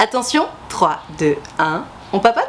Attention, 3, 2, 1, on papote?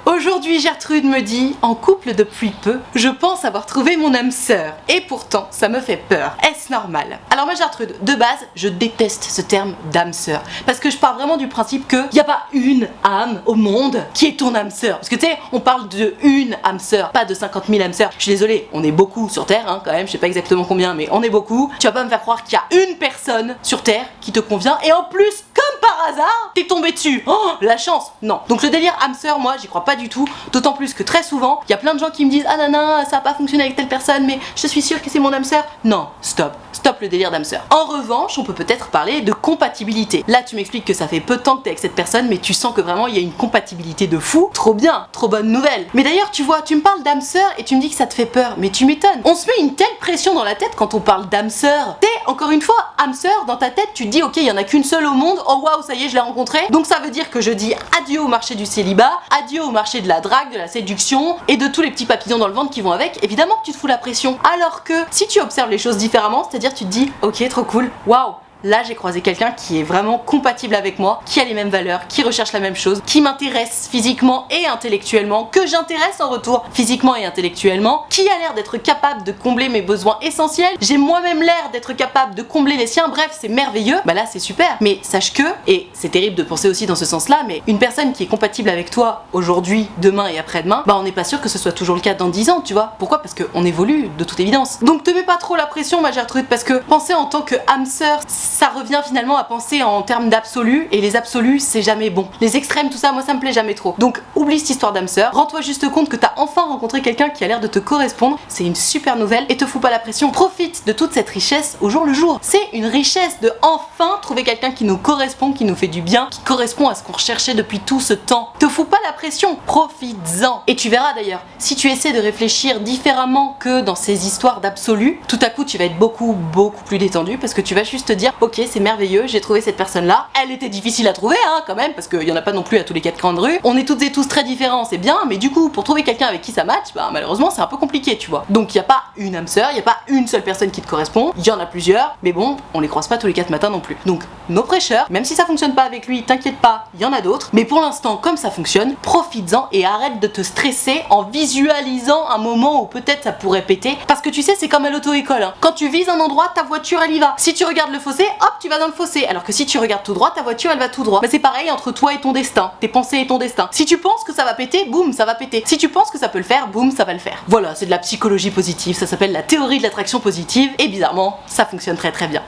Aujourd'hui, Gertrude me dit, en couple depuis peu, je pense avoir trouvé mon âme sœur. Et pourtant, ça me fait peur. Est-ce normal? Alors moi, Gertrude, de base, je déteste ce terme d'âme sœur. Parce que je pars vraiment du principe qu'il n'y a pas une âme au monde qui est ton âme sœur. Parce que tu sais, on parle de une âme sœur, pas de 50 000 âmes sœurs. Je suis désolée, on est beaucoup sur Terre, hein, quand même, je sais pas exactement combien, mais on est beaucoup. Tu vas pas me faire croire qu'il y a une personne sur Terre qui te convient, et en plus, comme par hasard, t'es tombé dessus. Oh, la chance. Non. Donc le délire âme sœur, moi, j'y crois pas du tout. D'autant plus que très souvent, il y a plein de gens qui me disent ah nana, ça a pas fonctionné avec telle personne, mais je suis sûre que c'est mon âme sœur. Non, stop le délire d'âme sœur. En revanche, on peut peut-être parler de compatibilité. Là, tu m'expliques que ça fait peu de temps que t'es avec cette personne, mais tu sens que vraiment il y a une compatibilité de fou. Trop bien, trop bonne nouvelle. Mais d'ailleurs, tu vois, tu me parles d'âme sœur et tu me dis que ça te fait peur, mais tu m'étonnes. On se met une telle pression dans la tête quand on parle d'âme sœur. T'es, encore une fois, âme sœur, dans ta tête, tu te dis ok, il y en a qu'une seule au monde. Oh waouh, ça y est, je l'ai rencontrée. Donc ça veut dire que je dis adieu au marché du célibat, adieu au marché de la drague, de la séduction et de tous les petits papillons dans le ventre qui vont avec. Évidemment que tu te fous la pression. Alors que si tu observes les choses différemment, c'est-à-dire tu te dis ok, trop cool, waouh, là j'ai croisé quelqu'un qui est vraiment compatible avec moi, qui a les mêmes valeurs, qui recherche la même chose, qui m'intéresse physiquement et intellectuellement, que j'intéresse en retour physiquement et intellectuellement, qui a l'air d'être capable de combler mes besoins essentiels, j'ai moi-même l'air d'être capable de combler les siens, bref c'est merveilleux, bah là c'est super. Mais sache que, et c'est terrible de penser aussi dans ce sens-là, mais une personne qui est compatible avec toi aujourd'hui, demain et après-demain, bah on n'est pas sûr que ce soit toujours le cas dans 10 ans, tu vois. Pourquoi? Parce qu'on évolue de toute évidence. Donc te mets pas trop la pression ma Gertrude, parce que penser en tant que âme sœur, ça revient finalement à penser en termes d'absolu, et les absolus c'est jamais bon. Les extrêmes, tout ça, moi ça me plaît jamais trop. Donc oublie cette histoire d'âme sœur, rends-toi juste compte que t'as enfin rencontré quelqu'un qui a l'air de te correspondre, c'est une super nouvelle, et te fous pas la pression. Profite de toute cette richesse au jour le jour. C'est une richesse de enfin trouver quelqu'un qui nous correspond, qui nous fait du bien, qui correspond à ce qu'on recherchait depuis tout ce temps. Te fous pas la pression, profites-en. Et tu verras d'ailleurs, si tu essaies de réfléchir différemment que dans ces histoires d'absolu, tout à coup tu vas être beaucoup plus détendu, parce que tu vas juste te dire ok, c'est merveilleux, j'ai trouvé cette personne là, elle était difficile à trouver hein quand même, parce qu'il y en a pas non plus à tous les 4 coins de rue, on est toutes et tous très différents, c'est bien, mais du coup pour trouver quelqu'un avec qui ça match, bah malheureusement c'est un peu compliqué, tu vois. Donc il y a pas une âme sœur, il y a pas une seule personne qui te correspond, il y en a plusieurs, mais bon, on les croise pas tous les 4 matins non plus. Donc nos prêcheurs, même si ça fonctionne pas avec lui, t'inquiète pas, il y en a d'autres, mais pour l'instant comme ça fonctionne, profites-en et arrête de te stresser en visualisant un moment où peut-être ça pourrait péter, parce que tu sais c'est comme à l'auto-école, hein. Quand tu vises un endroit, ta voiture elle y va. Si tu regardes le fossé, hop, tu vas dans le fossé, alors que si tu regardes tout droit, ta voiture elle va tout droit. Mais c'est pareil entre toi et ton destin, tes pensées et ton destin. Si tu penses que ça va péter, boum, ça va péter. Si tu penses que ça peut le faire, boum, ça va le faire. Voilà, c'est de la psychologie positive, ça s'appelle la théorie de l'attraction positive, et bizarrement, ça fonctionne très bien.